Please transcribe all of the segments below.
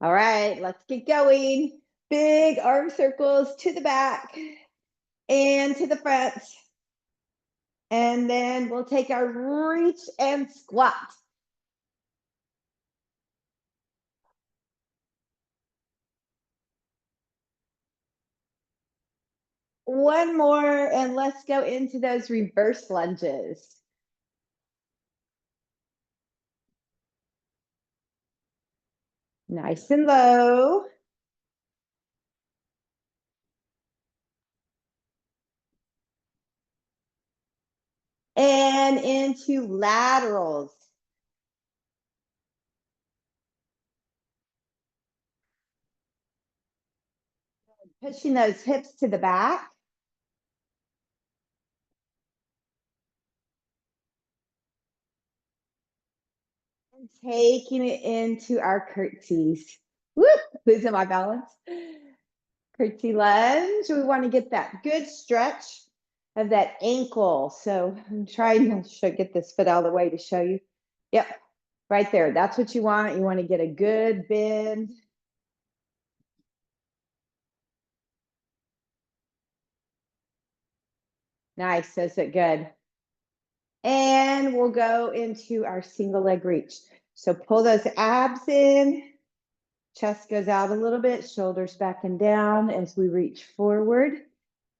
All right, let's get going. Big arm circles to the back and to the front. And then we'll take our reach and squat. One more, and let's go into those reverse lunges. Nice and low. And into laterals. Pushing those hips to the back. And taking it into our curtsies. Whoop, losing my balance. Curtsy lunge. We want to get that good stretch of that ankle. So I'm trying to get this foot out of the way to show you. Yep, right there. That's what you want. You want to get a good bend. Nice, that's it, good. And we'll go into our single leg reach. So pull those abs in, chest goes out a little bit, shoulders back and down as we reach forward.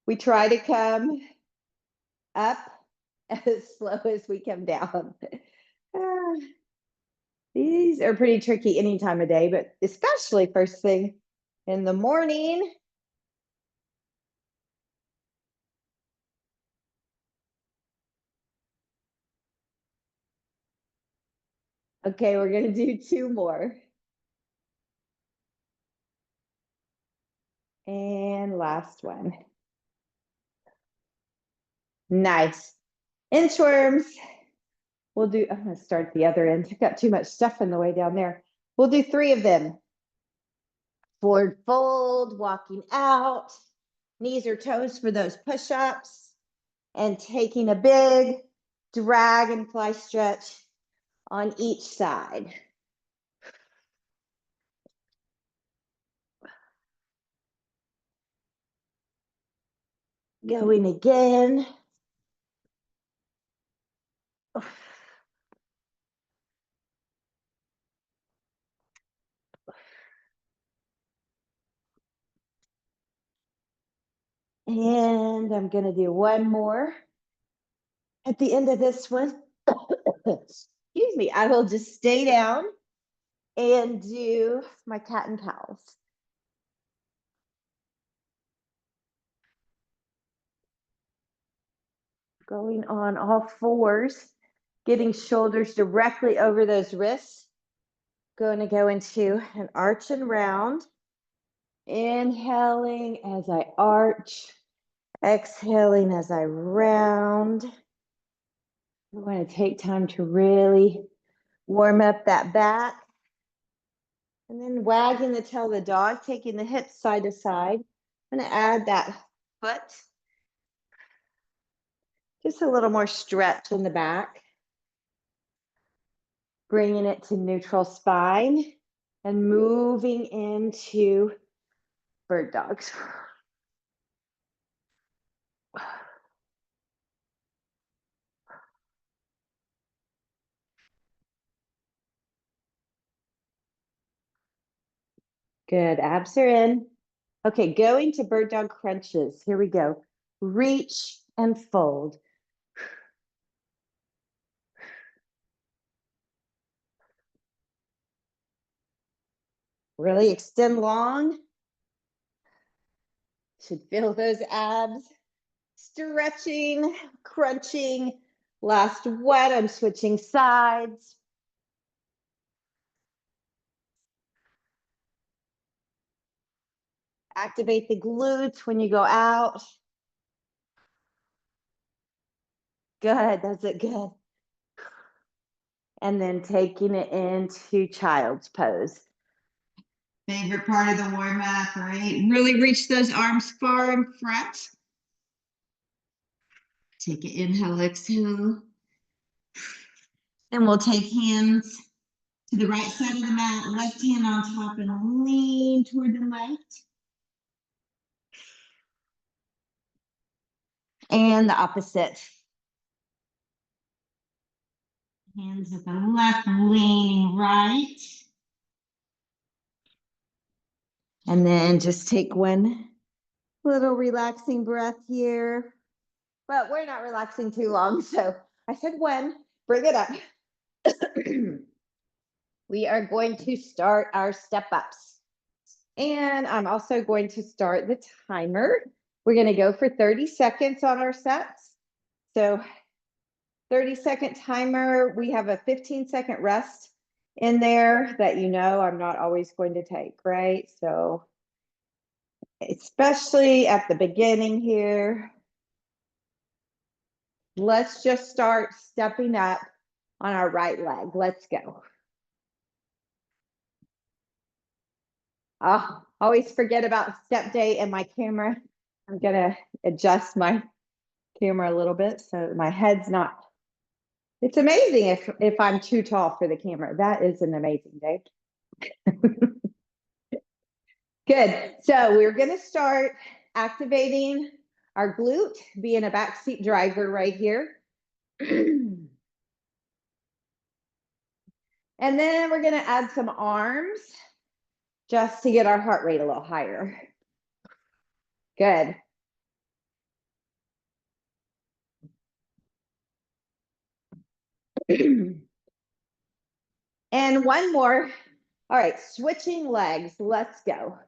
We try to come up as slow as we come down. These are pretty tricky any time of day, but especially first thing in the morning. Okay, we're gonna do two more. And last one. Nice. Inchworms. We'll do, I'm gonna start at the other end. I've got too much stuff in the way down there. We'll do three of them. Forward fold, walking out, knees or toes for those push-ups, and taking a big dragonfly stretch on each side. Going again. And I'm going to do one more at the end of this one. Excuse me. I will just stay down and do my cat and cows. Going on all fours, getting shoulders directly over those wrists. Going to go into an arch and round. Inhaling as I arch, exhaling as I round. I want to take time to really warm up that back. And then wagging the tail of the dog, taking the hips side to side. I'm going to add that foot. Just a little more stretch in the back. Bringing it to neutral spine and moving into bird dogs. Good, abs are in. Okay, going to bird dog crunches. Here we go. Reach and fold. Really extend long. Should feel those abs. Stretching, crunching. Last one, I'm switching sides. Activate the glutes when you go out. Good, that's it, good. And then taking it into child's pose. Favorite part of the warm up, right? Really reach those arms far in front. Take an inhale, exhale. And we'll take hands to the right side of the mat, left hand on top and lean toward the left. And the opposite. Hands at the left, leaning right. And then just take one little relaxing breath here. But we're not relaxing too long, so I said one, bring it up. We are going to start our step ups. And I'm also going to start the timer. We're going to go for 30 seconds on our sets. So 30-second timer, we have a 15-second rest in there that I'm not always going to take, right? So especially at the beginning here, let's just start stepping up on our right leg. Let's go. Oh, always forget about step day and my camera. I'm gonna adjust my camera a little bit so my head's not. It's amazing if I'm too tall for the camera. That is an amazing day. Good. So we're going to start activating our glute, being a backseat driver right here. And then we're going to add some arms just to get our heart rate a little higher. Good. And one more. All right, switching legs. Let's go.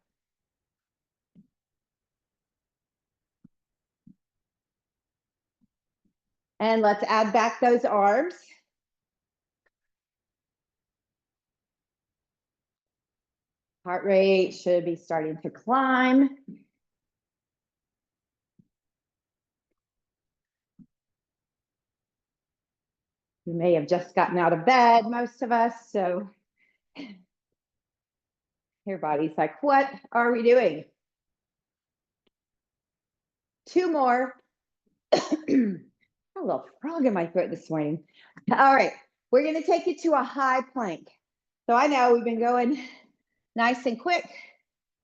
And let's add back those arms. Heart rate should be starting to climb. You may have just gotten out of bed, most of us, so your body's like, what are we doing? Two more. A little frog in my throat this morning. All right, we're going to take you to a high plank. So I know we've been going nice and quick.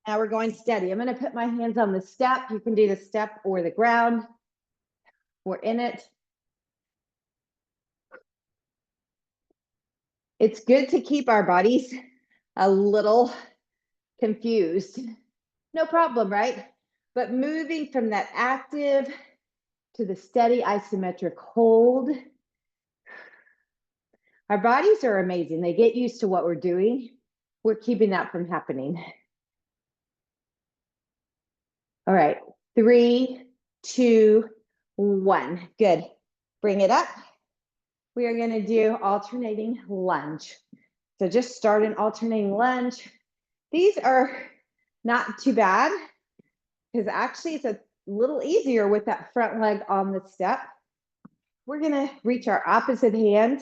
Now we're going steady. I'm going to put my hands on the step. You can do the step or the ground. We're in it. It's good to keep our bodies a little confused. No problem, right? But moving from that active to the steady isometric hold. Our bodies are amazing. They get used to what we're doing. We're keeping that from happening. All right, 3, 2, 1. Good. Bring it up. We are going to do alternating lunge. So just start an alternating lunge. These are not too bad because actually it's a little easier with that front leg on the step. We're going to reach our opposite hand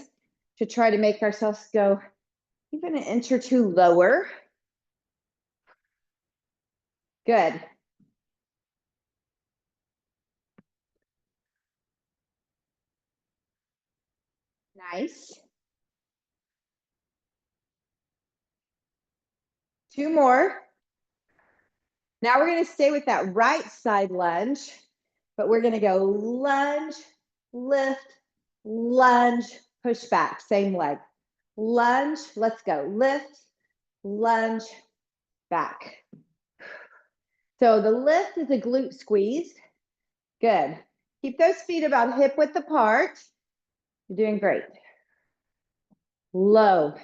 to try to make ourselves go even an inch or two lower. Good. Nice. 2 more. Now we're going to stay with that right side lunge, but we're going to go lunge, lift, lunge, push back, same leg. Lunge, let's go. Lift, lunge, back. So the lift is a glute squeeze. Good. Keep those feet about hip width apart. You're doing great. Low,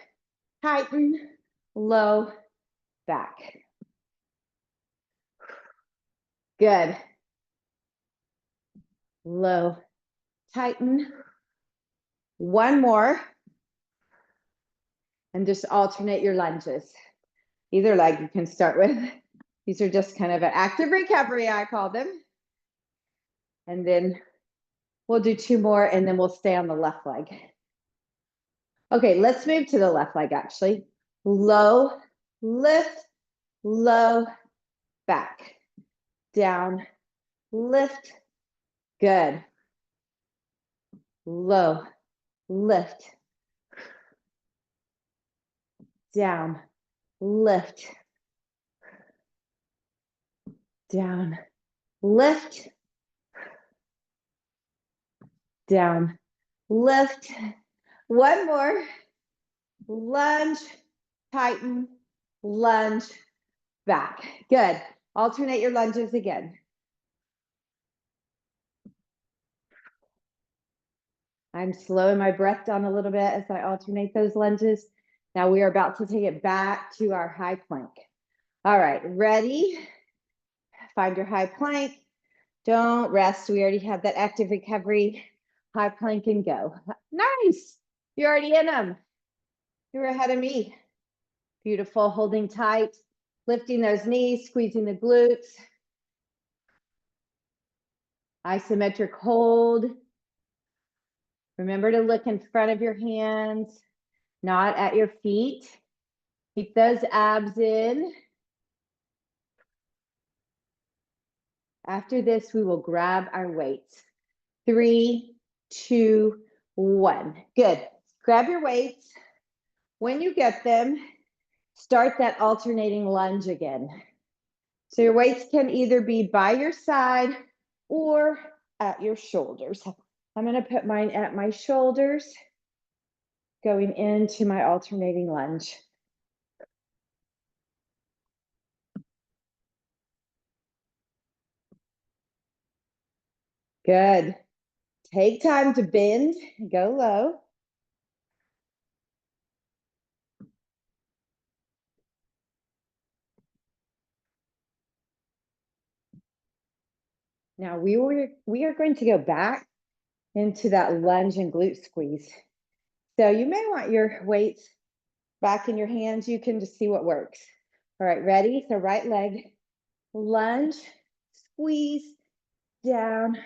tighten, low, back. Good. Low, tighten. One more. And just alternate your lunges. Either leg you can start with. These are just kind of an active recovery, I call them. And then we'll do 2 more and then we'll stay on the left leg. Okay, let's move to the left leg actually. Low, lift, low, back. Down, lift, good. Low, lift. down, lift, down, lift, down, lift. One more. Lunge, tighten, lunge, back. Good. Alternate your lunges again. I'm slowing my breath down a little bit as I alternate those lunges. Now we are about to take it back to our high plank. All right, ready? Find your high plank. Don't rest. We already have that active recovery. High plank and go. Nice. You're already in them. You're ahead of me. Beautiful. Holding tight, lifting those knees, squeezing the glutes. Isometric hold. Remember to look in front of your hands, not at your feet. Keep those abs in. After this, we will grab our weights. 3, 2, 1. Good. Grab your weights. When you get them, start that alternating lunge again. So your weights can either be by your side or at your shoulders. I'm going to put mine at my shoulders, going into my alternating lunge. Good. Take time to bend, go low. Now we are going to go back into that lunge and glute squeeze. So you may want your weights back in your hands. You can just see what works. All right, ready? So right leg, lunge, squeeze, down,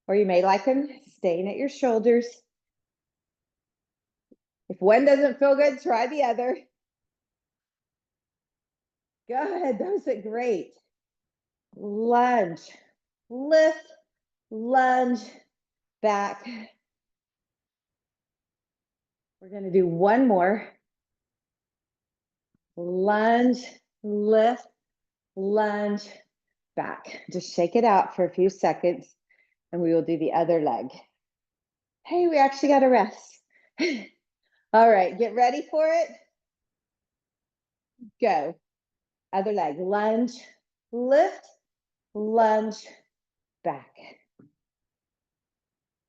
or you may like them staying at your shoulders. If one doesn't feel good, try the other. Good, those are great. Lunge, lift, lunge, back. We're going to do one more. Lunge, lift, lunge, back. Just shake it out for a few seconds and we will do the other leg. Hey, we actually got a rest. All right, get ready for it. Go. Other leg, lunge, lift, lunge, back.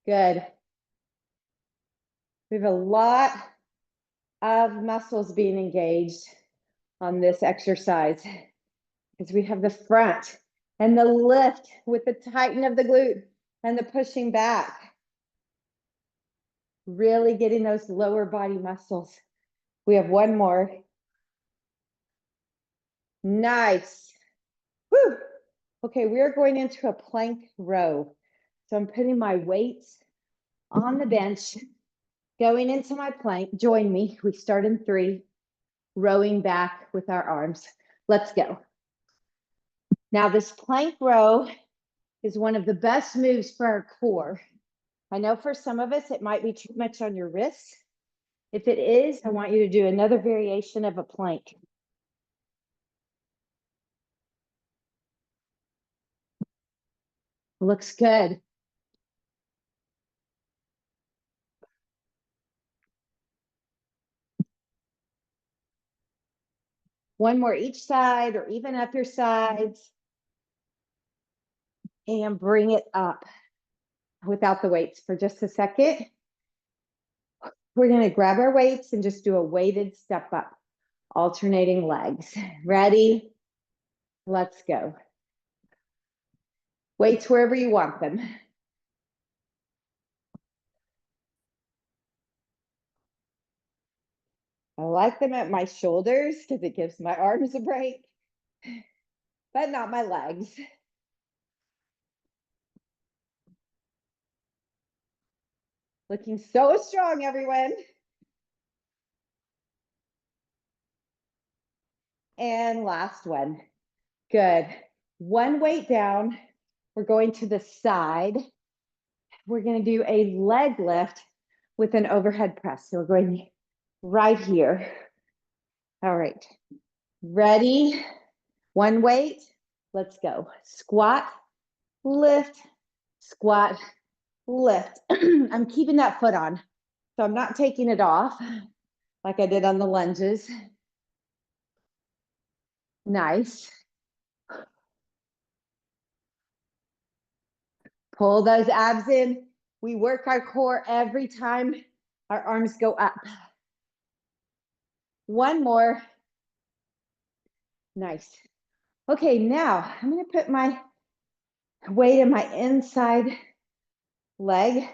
Good. We have a lot of muscles being engaged on this exercise because we have the front and the lift with the tighten of the glute and the pushing back. Really getting those lower body muscles. We have one more. Nice. Woo. Okay, we are going into a plank row. So I'm putting my weights on the bench, going into my plank. Join me. We start in 3, rowing back with our arms. Let's go. Now this plank row is one of the best moves for our core. I know for some of us, it might be too much on your wrists. If it is, I want you to do another variation of a plank. Looks good. One more each side or even up your sides. And bring it up without the weights for just a second. We're going to grab our weights and just do a weighted step up, alternating legs. Ready? Let's go. Weights wherever you want them. I like them at my shoulders because it gives my arms a break, but not my legs. Looking so strong, everyone. And last one. Good. One weight down. We're going to the side. We're going to do a leg lift with an overhead press. So we're going right here. All right. Ready? One weight. Let's go. Squat, lift, squat, lift. I'm keeping that foot on, so I'm not taking it off like I did on the lunges. Nice. Pull those abs in. We work our core every time our arms go up. One more. Nice. Okay, now I'm going to put my weight in my inside leg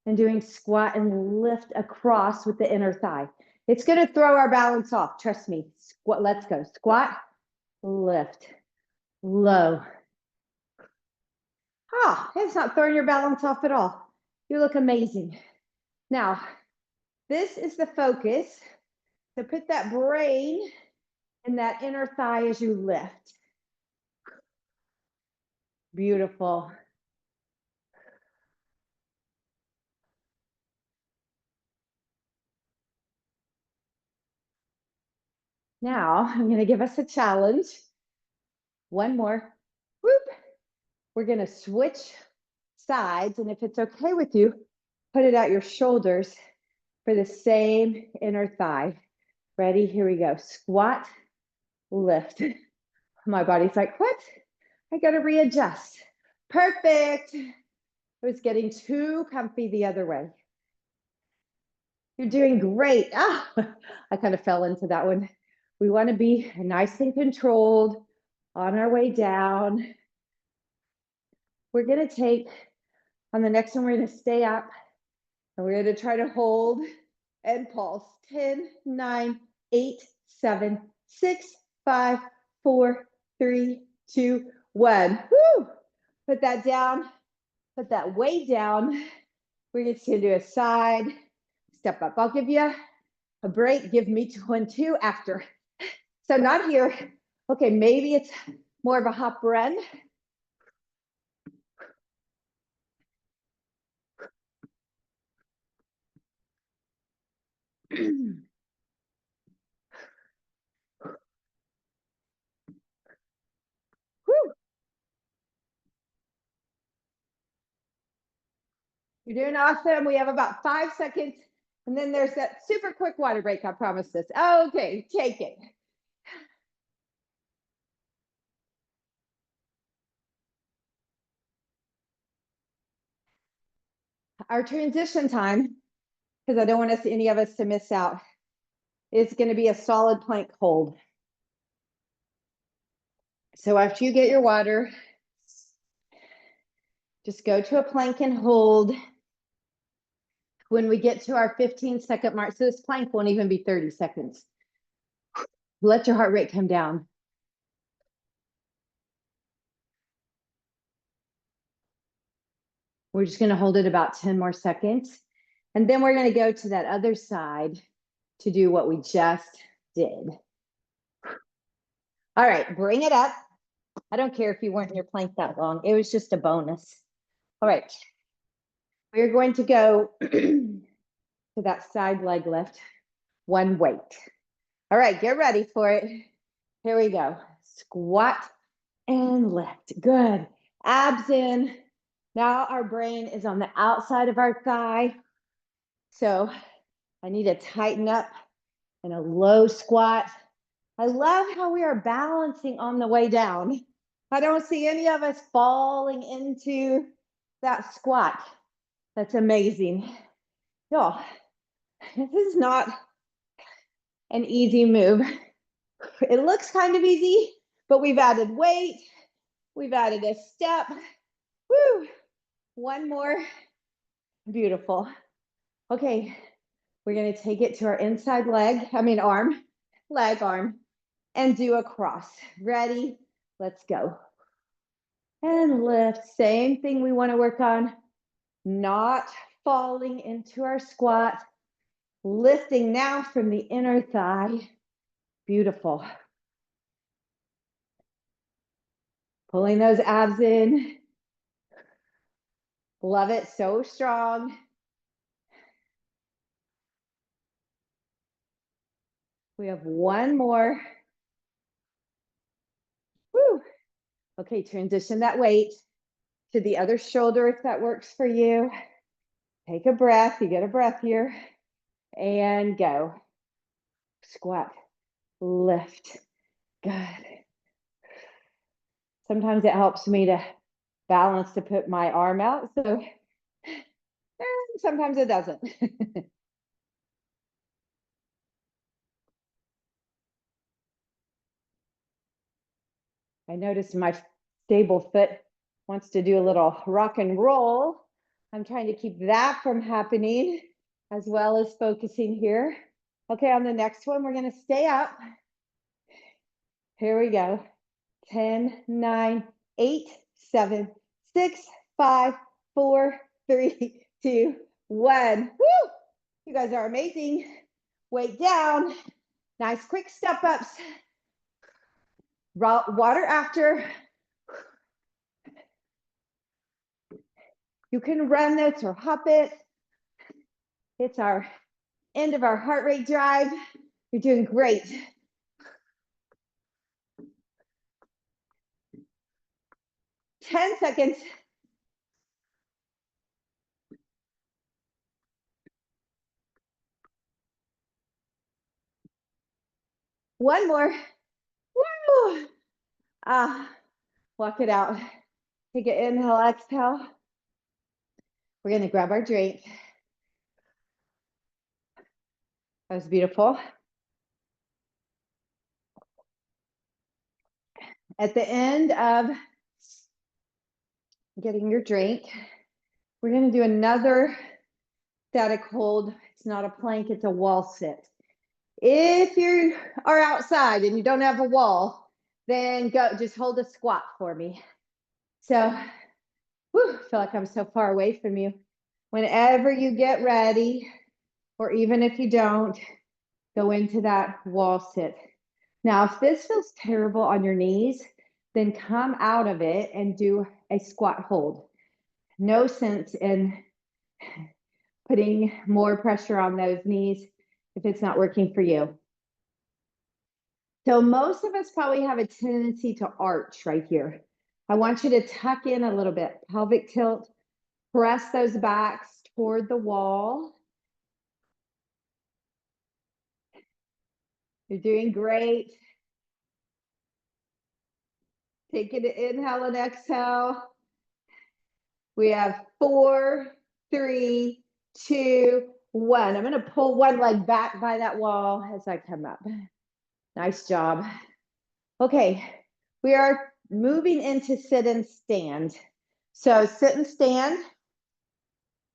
and doing squat and lift across with the inner thigh. It's going to throw our balance off. Trust me. Squat. Let's go. Squat, lift, low. Ah, it's not throwing your balance off at all. You look amazing. Now, this is the focus. So put that brain in that inner thigh as you lift. Beautiful. Now, I'm going to give us a challenge. One more. Whoop. We're going to switch sides. And if it's okay with you, put it at your shoulders for the same inner thigh. Ready? Here we go. Squat, lift. My body's like, what? I got to readjust. Perfect. It was getting too comfy the other way. You're doing great. Ah, I kind of fell into that one. We want to be nice and controlled on our way down. We're going to take, on the next one, we're going to stay up and we're going to try to hold and pulse. 10, 9, 8, 7, 6, 5, 4, 3, 2, 1. Woo! Put that down. Put that weight down. We're just going to do a side step up. I'll give you a break. Give me 2 after. So not here. Okay, maybe it's more of a hop run. You're doing awesome. We have about 5 seconds. And then there's that super quick water break. I promise this. Okay, take it. Our transition time, because I don't want us, any of us to miss out, is going to be a solid plank hold. So after you get your water, just go to a plank and hold. When we get to our 15-second mark, so this plank won't even be 30 seconds. Let your heart rate come down. We're just going to hold it about 10 more seconds. And then we're going to go to that other side to do what we just did. All right, bring it up. I don't care if you weren't in your plank that long. It was just a bonus. All right. We're going to go to that side leg lift, one weight. All right, get ready for it. Here we go. Squat and lift. Good. Abs in. Now our brain is on the outside of our thigh. So I need to tighten up in a low squat. I love how we are balancing on the way down. I don't see any of us falling into that squat. That's amazing. No, this is not an easy move. It looks kind of easy, but we've added weight. We've added a step. Woo! One more. Beautiful. Okay, we're going to take it to our inside arm, leg, arm, and do a cross. Ready? Let's go. And lift. Same thing we want to work on. Not falling into our squat. Lifting now from the inner thigh. Beautiful. Pulling those abs in. Love it. So strong. We have one more. Woo. Okay, transition that weight to the other shoulder if that works for you. Take a breath. You get a breath here. And go. Squat. Lift. Good. Sometimes it helps me to balance to put my arm out. So sometimes it doesn't. I noticed my stable foot wants to do a little rock and roll. I'm trying to keep that from happening as well as focusing here. Okay, on the next one, we're going to stay up. Here we go. 10, 9, 8, 7, 6, 5, 4, 3, 2, 1. Woo! You guys are amazing. Weight down. Nice quick step ups. Water after. You can run this or hop it. It's our end of our heart rate drive. You're doing great. Ten seconds. One more. Woo! Walk it out. Take an inhale, exhale. We're going to grab our drink. That was beautiful. At the end of getting your drink, we're going to do another static hold. It's not a plank, it's a wall sit. If you are outside and you don't have a wall, then go just hold a squat for me. So, whew, I feel like I'm so far away from you. Whenever you get ready, or even if you don't, go into that wall sit. Now, if this feels terrible on your knees, then come out of it and do a squat hold. No sense in putting more pressure on those knees if it's not working for you. So most of us probably have a tendency to arch right here. I want you to tuck in a little bit, pelvic tilt, press those backs toward the wall. You're doing great. Take an inhale and exhale. We have 4, 3, 2, 1. I'm going to pull one leg back by that wall as I come up. Nice job. Okay, we are moving into sit and stand. So sit and stand.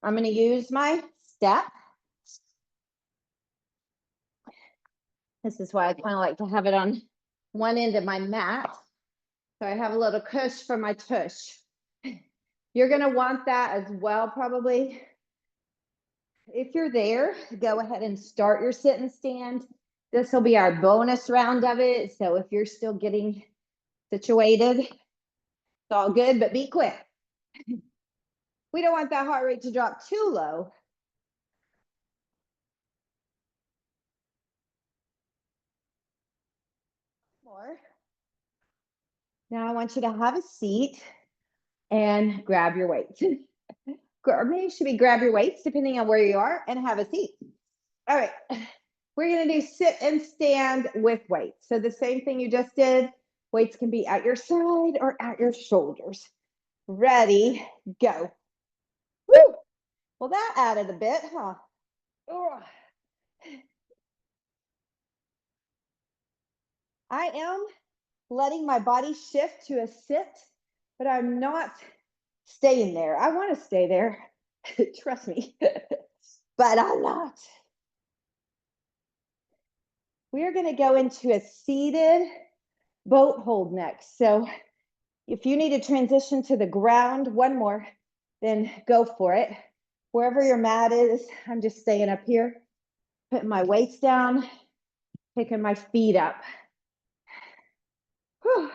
I'm going to use my step. This is why I kind of like to have it on one end of my mat. So I have a little cush for my tush. You're going to want that as well, probably. If you're there, go ahead and start your sit and stand. This will be our bonus round of it. So if you're still getting situated, it's all good, but be quick. We don't want that heart rate to drop too low. More. Now I want you to have a seat and grab your weights. Or maybe you should be grab your weights depending on where you are and have a seat. All right. We're going to do sit and stand with weights. So the same thing you just did. Weights can be at your side or at your shoulders. Ready, go. Woo! Well, that added a bit, huh? Ugh. I am letting my body shift to a sit, but I'm not staying there. I want to stay there. Trust me, but I'm not. We are going to go into a seated boat hold next. So if you need to transition to the ground, one more, then go for it. Wherever your mat is, I'm just staying up here, putting my weights down, picking my feet up. Whew.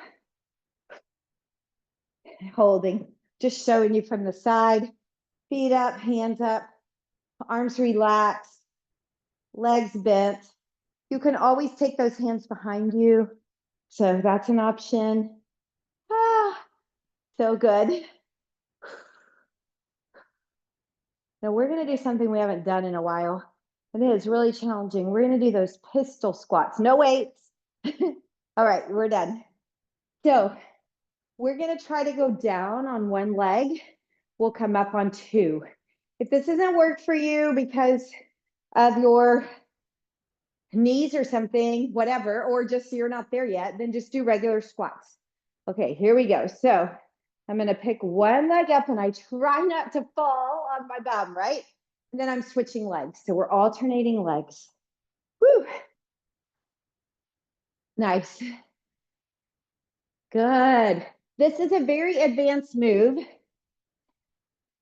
Holding, just showing you from the side, feet up, hands up, arms relaxed, legs bent. You can always take those hands behind you. So that's an option. So good. Now we're gonna do something we haven't done in a while. It is really challenging. We're gonna do those pistol squats, no weights. All right, we're done. So we're gonna try to go down on one leg. We'll come up on two. If this doesn't work for you because of your knees or something, whatever, or just you're not there yet, then just do regular squats. Okay, here we go. So I'm gonna pick one leg up and I try not to fall on my bum, right? And then I'm switching legs. So we're alternating legs. Woo. Nice. Good. This is a very advanced move.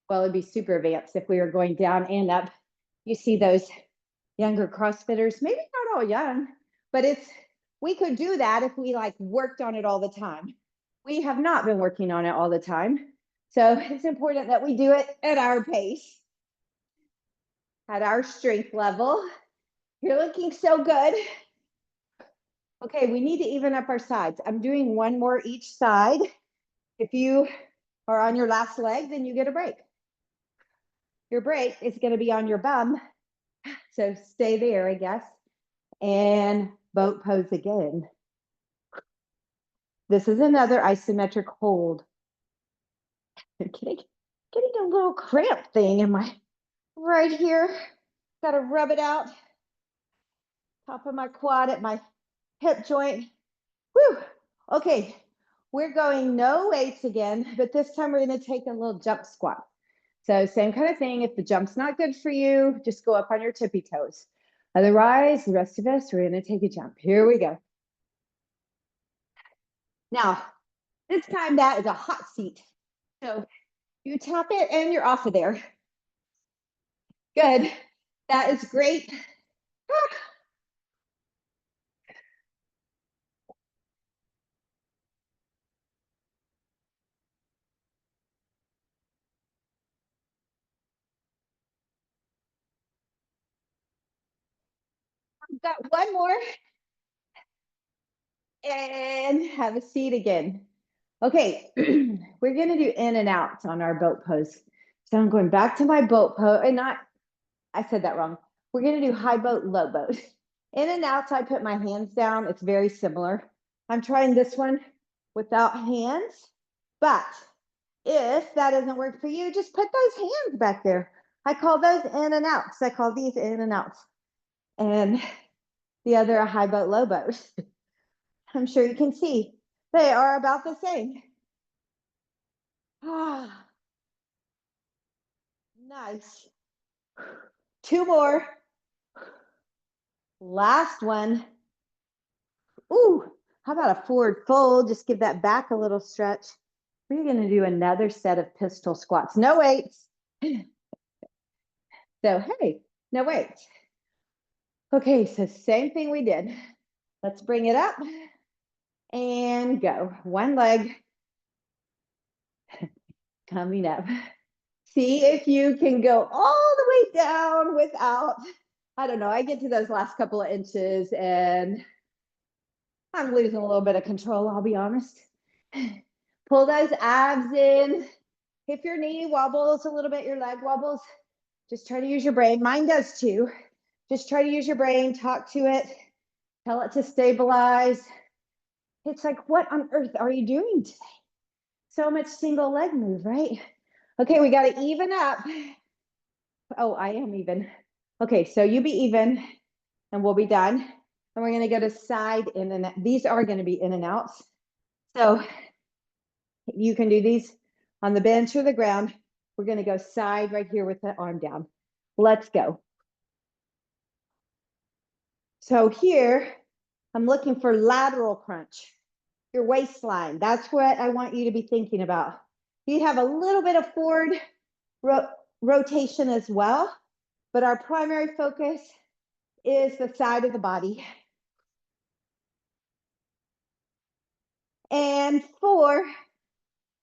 Well, it'd be super advanced if we were going down and up. You see those younger CrossFitters, maybe not all young, but we could do that if we like worked on it all the time. We have not been working on it all the time. So it's important that we do it at our pace, at our strength level. You're looking so good. Okay, we need to even up our sides. I'm doing one more each side. If you are on your last leg, then you get a break. Your break is going to be on your bum. So stay there, I guess. And boat pose again. This is another isometric hold. I'm getting a little cramp thing in my right here. Got to rub it out. Top of my quad at my hip joint. Whew. Okay, we're going no weights again, but this time we're going to take a little jump squat. So same kind of thing. If the jump's not good for you, just go up on your tippy toes. Otherwise, the rest of us, we're going to take a jump. Here we go. Now, this time that is a hot seat. So you tap it and you're off of there. Good. That is great. I've got one more. And have a seat again. Okay, we're gonna do in and out on our boat pose. So I'm going back to my boat pose, and I said that wrong. We're gonna do high boat, low boat. In and out, so I put my hands down. It's very similar. I'm trying this one without hands, but if that doesn't work for you, just put those hands back there. I call those in and outs. I call these in and outs. And the other a high boat, low boat. I'm sure you can see they are about the same. Ah, nice. Two more. Last one. Ooh, how about a forward fold? Just give that back a little stretch. We're going to do another set of pistol squats. No weights. So, hey, no weights. Okay, so same thing we did. Let's bring it up and go. One leg coming up. See if you can go all the way down without, I don't know, I get to those last couple of inches and I'm losing a little bit of control, I'll be honest. Pull those abs in. If your knee wobbles a little bit, your leg wobbles, just try to use your brain. Mine does too. Just try to use your brain, talk to it, tell it to stabilize. It's like, what on earth are you doing today? So much single leg move, right? Okay, we got to even up. Oh, I am even. Okay, so you be even and we'll be done. And we're going to go to side in and out. These are going to be in and outs. So you can do these on the bench or the ground. We're going to go side right here with the arm down. Let's go. So here, I'm looking for lateral crunch, your waistline. That's what I want you to be thinking about. You have a little bit of forward rotation as well, but our primary focus is the side of the body. And 4,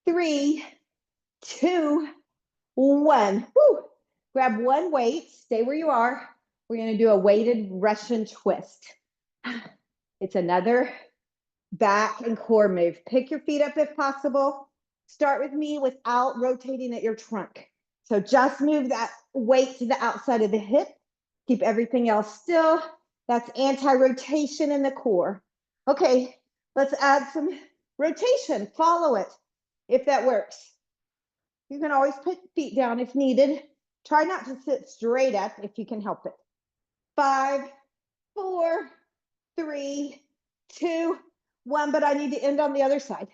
3, 2, 1. Woo. Grab one weight, stay where you are. We're going to do a weighted Russian twist. It's another back and core move. Pick your feet up if possible. Start with me without rotating at your trunk. So just move that weight to the outside of the hip. Keep everything else still. That's anti-rotation in the core. Okay, let's add some rotation. Follow it if that works. You can always put feet down if needed. Try not to sit straight up if you can help it. 5, 4, 3, 2, 1, but I need to end on the other side.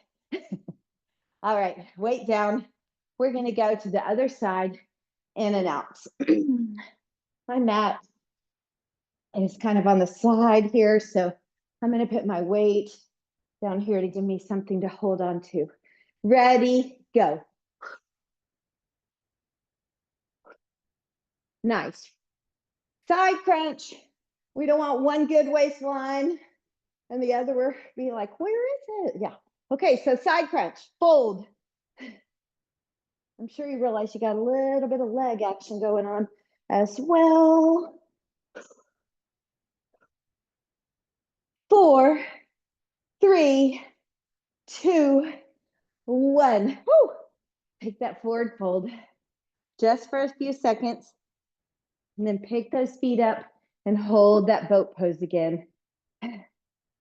All right, weight down. We're going to go to the other side, in and out. My mat is kind of on the side here, so I'm going to put my weight down here to give me something to hold on to. Ready, go. Nice. Side crunch. We don't want one good waistline and the other will be like, where is it? Yeah. Okay, so side crunch, fold. I'm sure you realize you got a little bit of leg action going on as well. 4, 3, 2, 1. Woo! Take that forward fold just for a few seconds. And then pick those feet up and hold that boat pose again.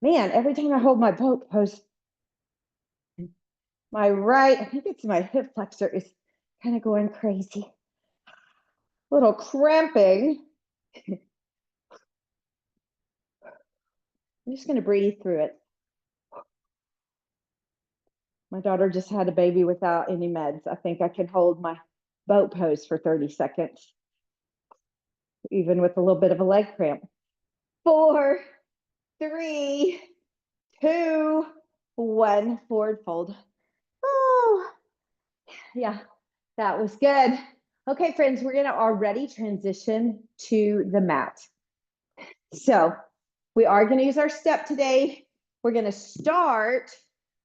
Man, every time I hold my boat pose, my right, I think it's my hip flexor is kind of going crazy. Little cramping. I'm just going to breathe through it. My daughter just had a baby without any meds. I think I can hold my boat pose for 30 seconds, even with a little bit of a leg cramp. 4, 3, 2, 1, forward fold. Oh, yeah, that was good. Okay, friends, we're going to already transition to the mat. So we are going to use our step today. We're going to start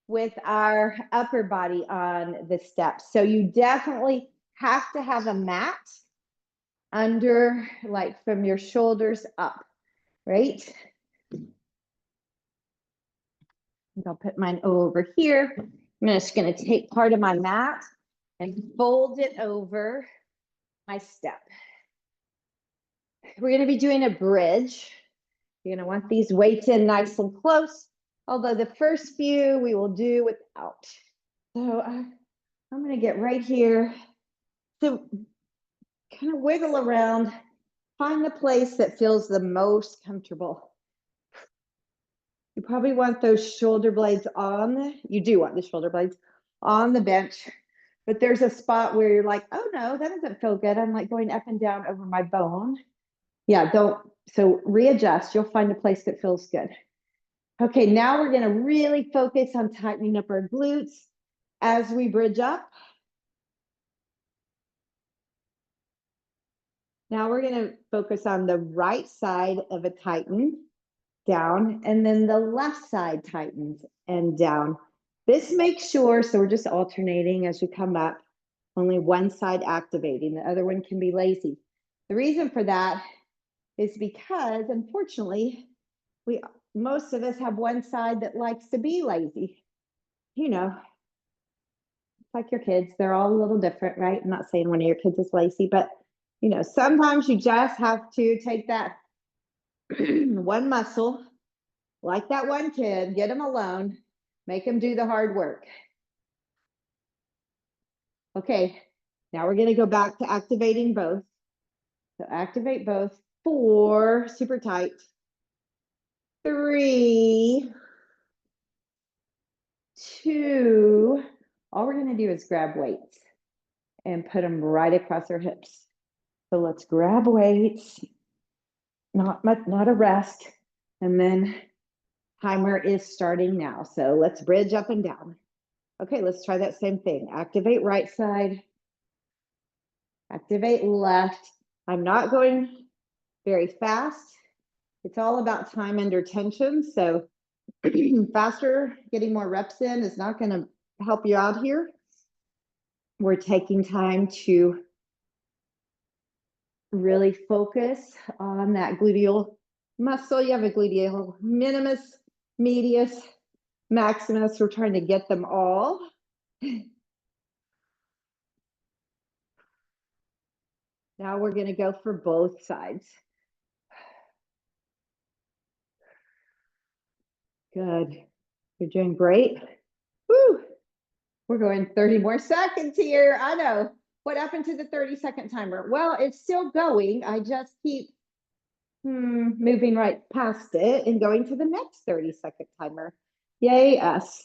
with our upper body on the steps. So you definitely have to have a mat under, like from your shoulders up, right? I'll put mine over here. I'm just going to take part of my mat and fold it over my step. We're going to be doing a bridge. You're going to want these weights in nice and close, although the first few we will do without. So I'm going to get right here. So kind of wiggle around, find the place that feels the most comfortable. You probably want those shoulder blades on, you do want the shoulder blades on the bench, but there's a spot where you're like, oh no, that doesn't feel good. I'm like going up and down over my bone. Yeah, so readjust, you'll find a place that feels good. Okay, now we're gonna really focus on tightening up our glutes as we bridge up. Now we're gonna focus on the right side of a tighten, down, and then the left side tightens and down. This makes sure, so we're just alternating as we come up, only one side activating, the other one can be lazy. The reason for that is because, unfortunately, most of us have one side that likes to be lazy. You know, like your kids, they're all a little different, right? I'm not saying one of your kids is lazy, but you know, sometimes you just have to take that one muscle, like that one kid, get them alone, make them do the hard work. Okay, now we're going to go back to activating both. So activate both. 4, super tight. 3, 2, all we're going to do is grab weights and put them right across our hips. So let's grab weights, not a rest, and then timer is starting now. So let's bridge up and down. Okay, let's try that same thing. Activate right side, activate left. I'm not going very fast. It's all about time under tension. So faster, getting more reps in is not going to help you out here. We're taking time to really focus on that gluteal muscle. You have a gluteal minimus, medius, maximus. We're trying to get them all. Now we're going to go for both sides. Good. You're doing great. Woo. We're going 30 more seconds here. I know. What happened to the 30-second timer? Well, it's still going. I just keep moving right past it and going to the next 30-second timer. Yay, us.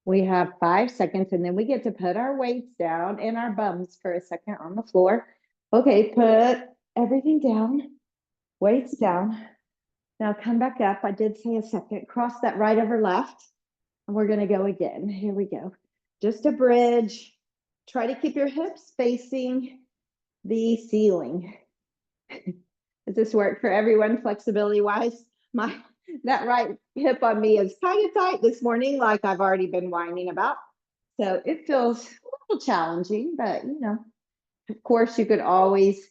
We have 5 seconds and then we get to put our weights down and our bums for a second on the floor. Okay, put everything down, weights down. Now come back up. I did say a second. Cross that right over left. And we're going to go again. Here we go. Just a bridge. Try to keep your hips facing the ceiling. Does this work for everyone flexibility wise? That right hip on me is kind of tight this morning, like I've already been whining about. So it feels a little challenging, but you know, of course you could always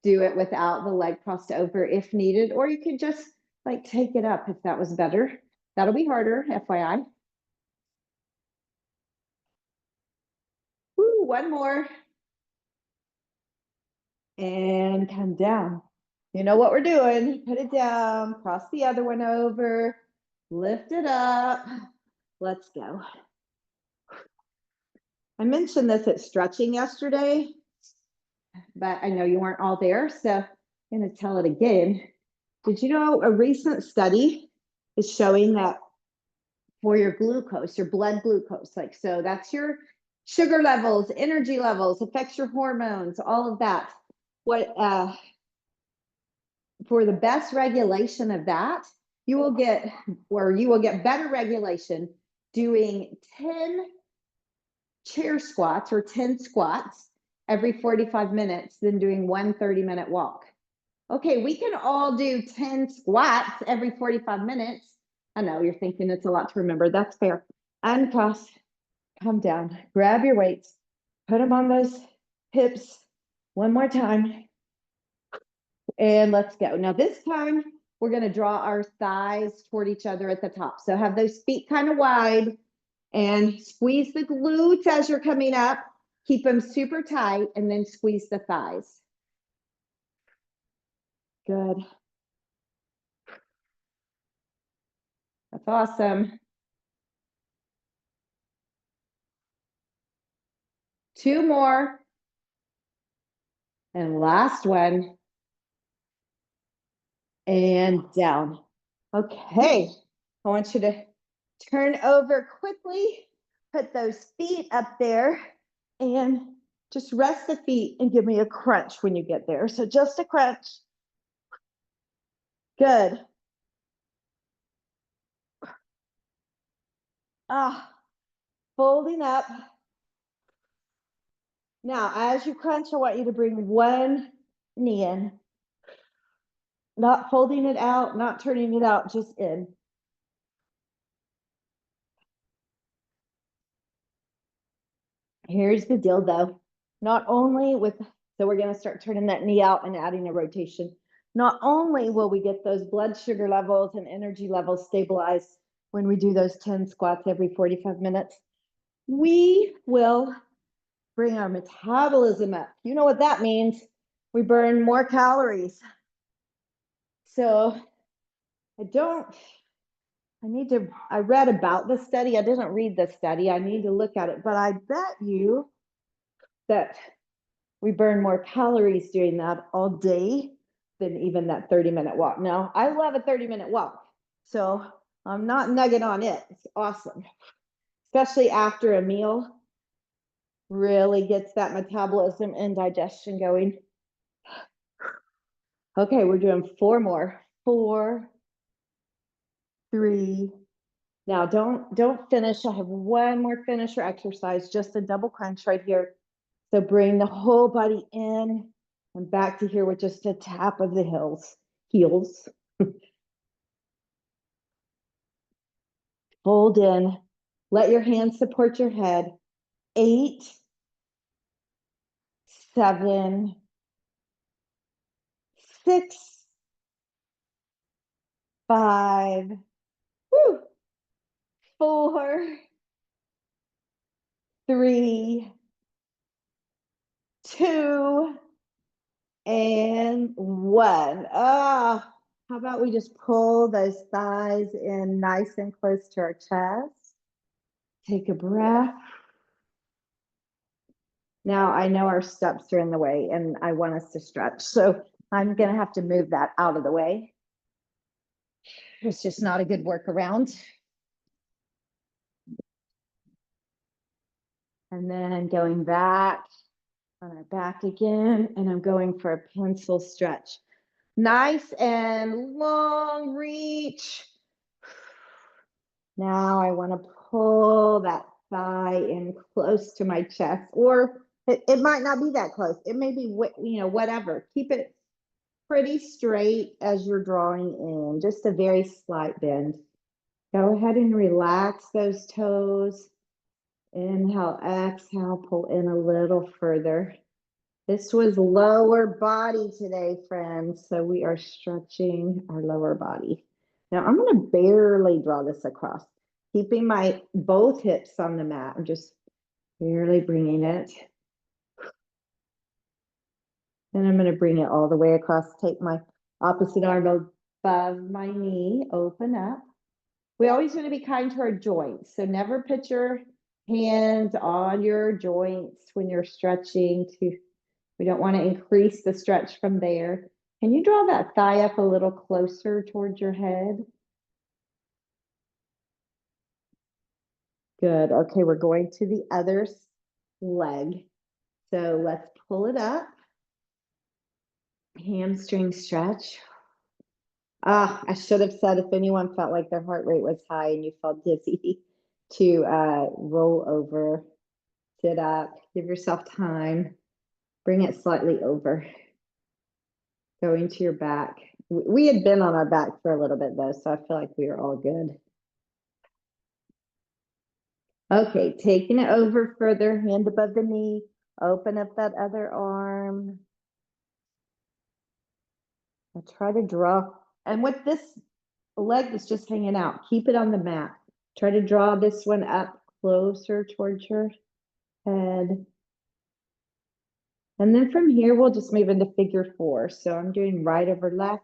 do it without the leg crossed over if needed, or you could just like take it up if that was better. That'll be harder, FYI. Woo, one more. And come down. You know what we're doing. Put it down, cross the other one over, lift it up. Let's go. I mentioned this at stretching yesterday, but I know you weren't all there, so I'm going to tell it again. Did you know a recent study is showing that for your glucose, your blood glucose, like, so that's your sugar levels, energy levels, affects your hormones, all of that. What, for the best regulation of that, you will get better regulation doing 10 chair squats or 10 squats every 45 minutes than doing one 30-minute walk. Okay, we can all do 10 squats every 45 minutes. I know you're thinking it's a lot to remember. That's fair. Uncross, come down, grab your weights, put them on those hips one more time. And let's go. Now this time we're going to draw our thighs toward each other at the top. So have those feet kind of wide and squeeze the glutes as you're coming up. Keep them super tight and then squeeze the thighs. Good. That's awesome. 2 more. And last one. And down. Okay. I want you to turn over quickly. Put those feet up there and just rest the feet and give me a crunch when you get there. So just a crunch. Good. Folding up. Now, as you crunch, I want you to bring one knee in. Not folding it out, not turning it out, just in. Here's the deal though. Not only so we're going to start turning that knee out and adding a rotation. Not only will we get those blood sugar levels and energy levels stabilized when we do those 10 squats every 45 minutes, we will bring our metabolism up. You know what that means? We burn more calories. So I read about the study. I didn't read the study. I need to look at it, but I bet you that we burn more calories doing that all day than even that 30-minute walk. Now, I love a 30-minute walk, so I'm not nugging on it. It's awesome, especially after a meal. Really gets that metabolism and digestion going. Okay, we're doing 4 more. 4, 3. Now don't finish. I have one more finisher exercise, just a double crunch right here. So bring the whole body in and back to here with just a tap of the heels. Fold in. Let your hands support your head. 8, 7, 6, 5, woo, 4, 3, 2, and 1. Ah, how about we just pull those thighs in nice and close to our chest? Take a breath. Now I know our steps are in the way and I want us to stretch. So I'm going to have to move that out of the way. It's just not a good workaround. And then going back on our back again, and I'm going for a pencil stretch. Nice and long reach. Now I want to pull that thigh in close to my chest, or it might not be that close. It may be, you know, whatever. Keep it pretty straight as you're drawing in, just a very slight bend. Go ahead and relax those toes. Inhale, exhale, pull in a little further. This was lower body today, friends. So we are stretching our lower body. Now I'm going to barely draw this across, keeping my both hips on the mat. I'm just barely bringing it. Then I'm going to bring it all the way across. Take my opposite arm above my knee, open up. We always want to be kind to our joints. So never put your hands on your joints when you're stretching. We don't want to increase the stretch from there. Can you draw that thigh up a little closer towards your head? Good. Okay, we're going to the other leg. So let's pull it up. Hamstring stretch. Ah, I should have said if anyone felt like their heart rate was high and you felt dizzy to roll over, sit up, give yourself time, bring it slightly over. Going to your back. We had been on our back for a little bit though, so I feel like we were all good. Okay, taking it over further, hand above the knee, open up that other arm. I'll try to draw, and with this leg that's just hanging out, keep it on the mat. Try to draw this one up closer towards your head. And then from here, we'll just move into figure 4. So I'm doing right over left,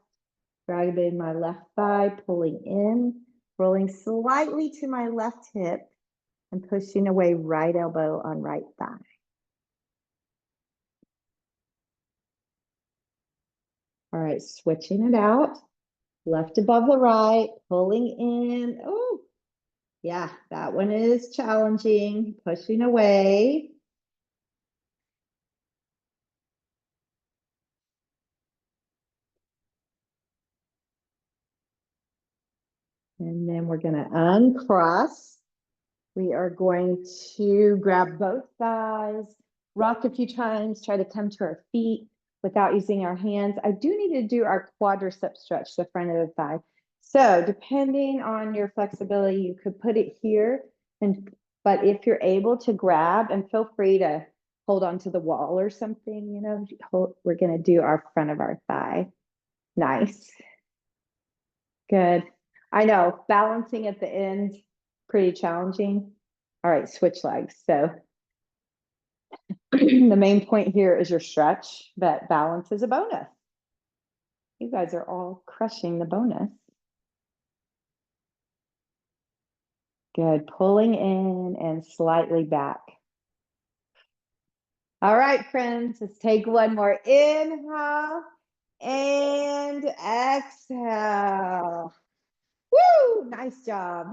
grabbing my left thigh, pulling in, rolling slightly to my left hip, and pushing away right elbow on right thigh. All right, switching it out. Left above the right, pulling in. Oh, yeah, that one is challenging. Pushing away. And then we're going to uncross. We are going to grab both thighs, rock a few times, try to come to our feet without using our hands. I do need to do our quadricep stretch, the front of the thigh. So depending on your flexibility, you could put it here, but if you're able to grab, and feel free to hold on to the wall or something, you know, we're going to do our front of our thigh. Nice. Good. I know, balancing at the end, pretty challenging. All right, switch legs. So the main point here is your stretch, but balance is a bonus. You guys are all crushing the bonus. Good, pulling in and slightly back. All right, friends, let's take one more inhale and exhale. Woo, nice job.